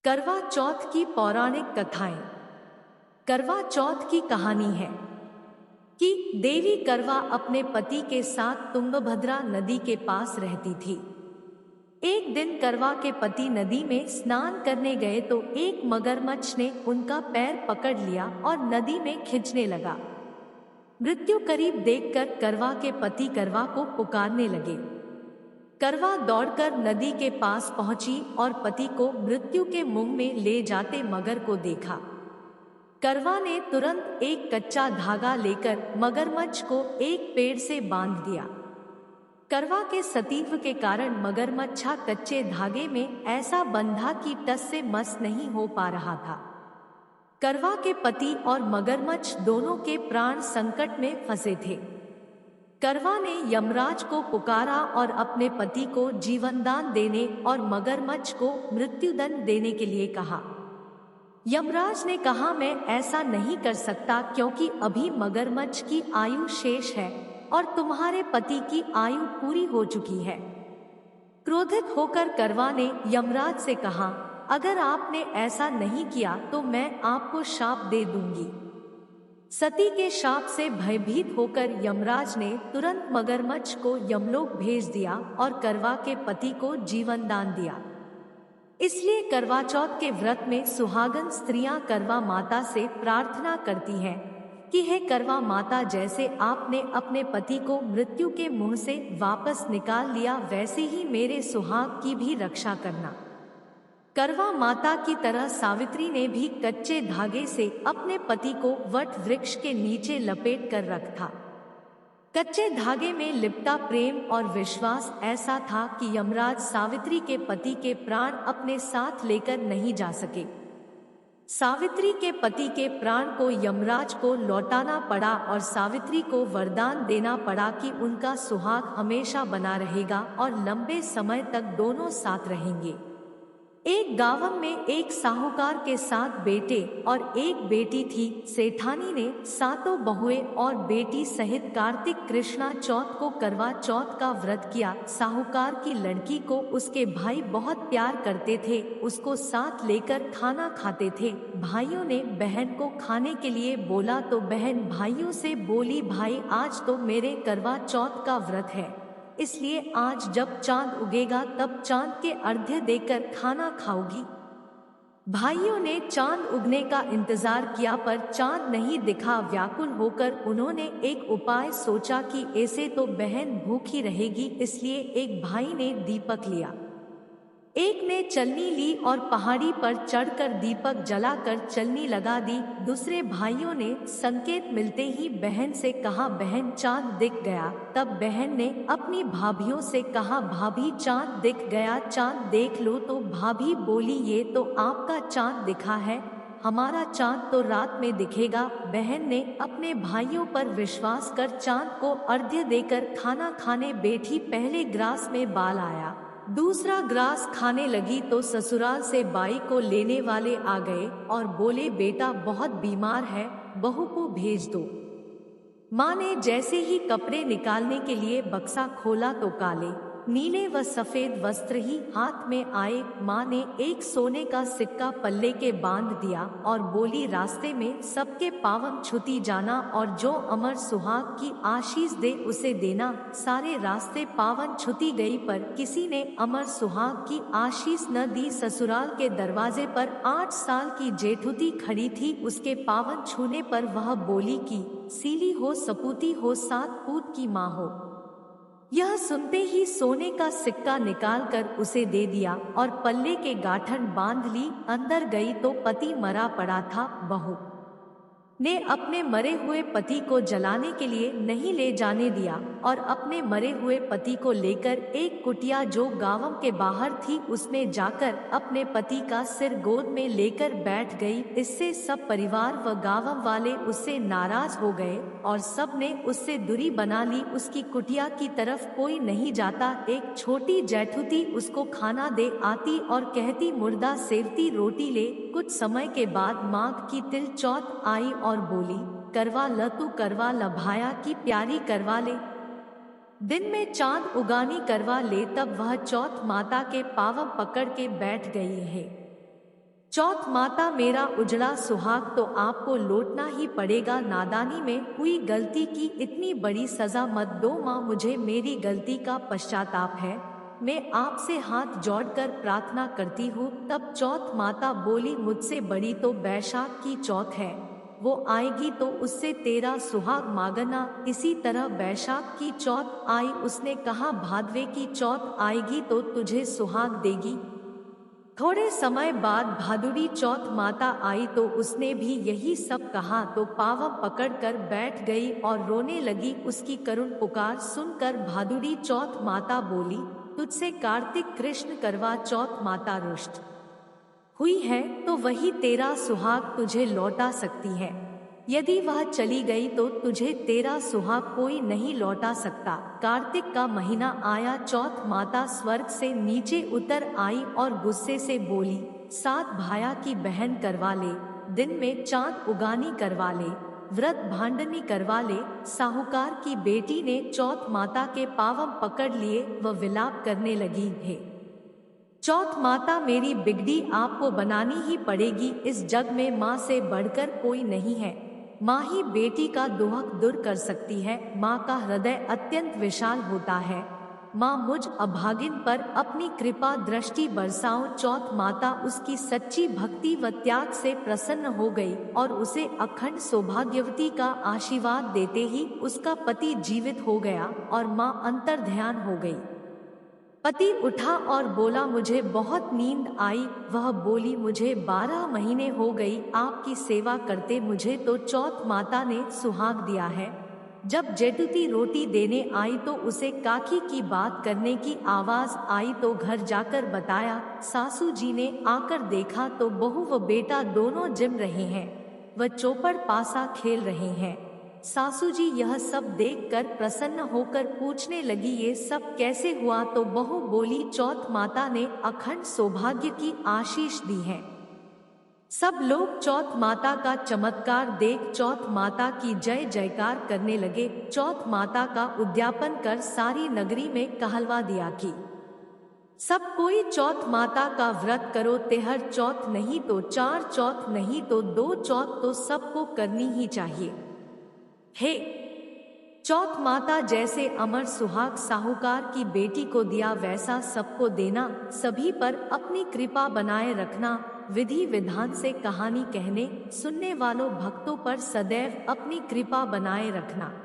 करवा चौथ की पौराणिक कथाएं। करवा चौथ की कहानी है कि देवी करवा अपने पति के साथ तुंगभद्रा नदी के पास रहती थी। एक दिन करवा के पति नदी में स्नान करने गए तो एक मगरमच्छ ने उनका पैर पकड़ लिया और नदी में खींचने लगा। मृत्यु करीब देखकर करवा के पति करवा को पुकारने लगे। करवा दौड़कर नदी के पास पहुंची और पति को मृत्यु के मुंह में ले जाते मगर को देखा। करवा ने तुरंत एक कच्चा धागा लेकर मगरमच्छ को एक पेड़ से बांध दिया। करवा के सतीत्व के कारण मगरमच्छा कच्चे धागे में ऐसा बंधा कि टस से मस नहीं हो पा रहा था। करवा के पति और मगरमच्छ दोनों के प्राण संकट में फंसे थे। करवा ने यमराज को पुकारा और अपने पति को जीवनदान देने और मगरमच्छ को मृत्युदंड देने के लिए कहा। यमराज ने कहा, मैं ऐसा नहीं कर सकता क्योंकि अभी मगरमच्छ की आयु शेष है और तुम्हारे पति की आयु पूरी हो चुकी है। क्रोधित होकर करवा ने यमराज से कहा, अगर आपने ऐसा नहीं किया तो मैं आपको शाप दे दूंगी। सती के शाप से भयभीत होकर यमराज ने तुरंत मगरमच्छ को यमलोक भेज दिया और करवा के पति को जीवन दान दिया। इसलिए करवा चौथ के व्रत में सुहागन स्त्रियां करवा माता से प्रार्थना करती हैं कि हे करवा माता, जैसे आपने अपने पति को मृत्यु के मुंह से वापस निकाल लिया वैसे ही मेरे सुहाग की भी रक्षा करना। करवा माता की तरह सावित्री ने भी कच्चे धागे से अपने पति को वट वृक्ष के नीचे लपेट कर रखा। कच्चे धागे में लिपटा प्रेम और विश्वास ऐसा था कि यमराज सावित्री के पति के प्राण अपने साथ लेकर नहीं जा सके। सावित्री के पति के प्राण को यमराज को लौटाना पड़ा और सावित्री को वरदान देना पड़ा कि उनका सुहाग हमेशा बना रहेगा और लंबे समय तक दोनों साथ रहेंगे। एक गांव में एक साहूकार के 7 बेटे और एक बेटी थी। सेठानी ने 7 बहुएं और बेटी सहित कार्तिक कृष्णा चौथ को करवा चौथ का व्रत किया। साहूकार की लड़की को उसके भाई बहुत प्यार करते थे, उसको साथ लेकर खाना खाते थे। भाइयों ने बहन को खाने के लिए बोला तो बहन भाइयों से बोली, भाई आज तो मेरे करवा चौथ का व्रत है, इसलिए आज जब चांद उगेगा तब चांद के अर्घ्य देकर खाना खाओगी। भाइयों ने चांद उगने का इंतजार किया पर चांद नहीं दिखा। व्याकुल होकर उन्होंने एक उपाय सोचा कि ऐसे तो बहन भूखी रहेगी, इसलिए एक भाई ने दीपक लिया। एक ने चलनी ली और पहाड़ी पर चढ़कर दीपक जलाकर चलनी लगा दी। दूसरे भाइयों ने संकेत मिलते ही बहन से कहा, बहन चांद दिख गया। तब बहन ने अपनी भाभियों से कहा, भाभी चांद दिख गया, चांद देख लो। तो भाभी बोली, ये तो आपका चांद दिखा है, हमारा चांद तो रात में दिखेगा। बहन ने अपने भाइयों पर विश्वास कर चांद को अर्घ्य देकर खाना खाने बैठी। पहले ग्रास में बाल आया, दूसरा ग्रास खाने लगी तो ससुराल से बाई को लेने वाले आ गए और बोले, बेटा बहुत बीमार है, बहू को भेज दो। माँ ने जैसे ही कपड़े निकालने के लिए बक्सा खोला तो काले नीले व सफेद वस्त्र ही हाथ में आए। माँ ने एक सोने का सिक्का पल्ले के बांध दिया और बोली, रास्ते में सबके पावन छुती जाना और जो अमर सुहाग की आशीष दे उसे देना। सारे रास्ते पावन छुती गई पर किसी ने अमर सुहाग की आशीष न दी। ससुराल के दरवाजे पर 8 साल की जेठुती खड़ी थी। उसके पावन छूने पर वह बोली कि सीली हो सपूती हो, 7 पूत की माँ हो। यह सुनते ही सोने का सिक्का निकालकर उसे दे दिया और पल्ले के गांठन बांध ली। अंदर गई तो पति मरा पड़ा था। बहू ने अपने मरे हुए पति को जलाने के लिए नहीं ले जाने दिया और अपने मरे हुए पति को लेकर एक कुटिया जो गांव के बाहर थी उसमें जाकर अपने पति का सिर गोद में लेकर बैठ गई। इससे सब परिवार व गांव वाले उससे नाराज हो गए और सब ने उससे दूरी बना ली। उसकी कुटिया की तरफ कोई नहीं जाता। एक छोटी जेठुती उसको खाना दे आती और कहती, मुर्दा सेवती रोटी ले। कुछ समय के बाद माघ की तिल चौथ आई और बोली, करवा ल तू करवा ल भाया की प्यारी करवा ले। दिन में चांद उगानी करवा ले। तब वह चौथ माता के पाँव पकड़ के बैठ गई है। चौथ माता मेरा उजड़ा सुहाग तो आपको लौटना ही पड़ेगा। नादानी में हुई गलती की इतनी बड़ी सजा मत दो माँ, मुझे मेरी गलती का पश्चाताप है। मैं आपसे हाथ जोड़कर प्रार्थना करती हूँ। तब चौथ माता बोली, मुझसे बड़ी तो बैशाख की चौथ है, वो आएगी तो उससे तेरा सुहाग मांगना। इसी तरह बैशाख की चौथ आई, उसने कहा भादवे की चौथ आएगी तो तुझे सुहाग देगी। थोड़े समय बाद भादुड़ी चौथ माता आई तो उसने भी यही सब कहा तो पाँव पकड़कर बैठ गई और रोने लगी। उसकी करुण पुकार सुनकर भादुड़ी चौथ माता बोली, तुझसे कार्तिक कृष्ण करवा चौथ माता रुष्ट हुई है तो वही तेरा सुहाग तुझे लौटा सकती है। यदि वह चली गई तो तुझे तेरा सुहाग कोई नहीं लौटा सकता। कार्तिक का महीना आया, चौथ माता स्वर्ग से नीचे उतर आई और गुस्से से बोली, 7 भाया की बहन करवा ले, दिन में चांद उगानी करवा ले, व्रत भांडनी करवा ले। साहूकार की बेटी ने चौथ माता के पाँव पकड़ लिए, वह विलाप करने लगी, हे चौथ माता मेरी बिगड़ी आपको बनानी ही पड़ेगी। इस जग में माँ से बढ़कर कोई नहीं है। माँ ही बेटी का दुख दूर कर सकती है। माँ का हृदय अत्यंत विशाल होता है। माँ मुझ अभागिन पर अपनी कृपा दृष्टि बरसाओ। चौथ माता उसकी सच्ची भक्ति व त्याग से प्रसन्न हो गई और उसे अखंड सौभाग्यवती का आशीर्वाद देते ही उसका पति जीवित हो गया और माँ अंतर्ध्यान हो गई। पति उठा और बोला, मुझे बहुत नींद आई। वह बोली, मुझे 12 महीने हो गई आपकी सेवा करते, मुझे तो चौथ माता ने सुहाग दिया है। जब जेठुती रोटी देने आई तो उसे काकी की बात करने की आवाज आई तो घर जाकर बताया। सासू जी ने आकर देखा तो बहू व बेटा दोनों जिम रहे हैं, वह चौपड़ पासा खेल रहे हैं। सासू जी यह सब देखकर प्रसन्न होकर पूछने लगी, ये सब कैसे हुआ? तो बहू बोली, चौथ माता ने अखंड सौभाग्य की आशीष दी है। सब लोग चौथ माता का चमत्कार देख चौथ माता की जय जयकार करने लगे। चौथ माता का उद्यापन कर सारी नगरी में कहलवा दिया कि सब कोई चौथ माता का व्रत करो। तेहर चौथ नहीं तो 4 चौथ नहीं तो 2 चौथ तो सबको करनी ही चाहिए। हे चौथ माता, जैसे अमर सुहाग साहूकार की बेटी को दिया वैसा सबको देना। सभी पर अपनी कृपा बनाए रखना। विधि विधान से कहानी कहने सुनने वालों भक्तों पर सदैव अपनी कृपा बनाए रखना।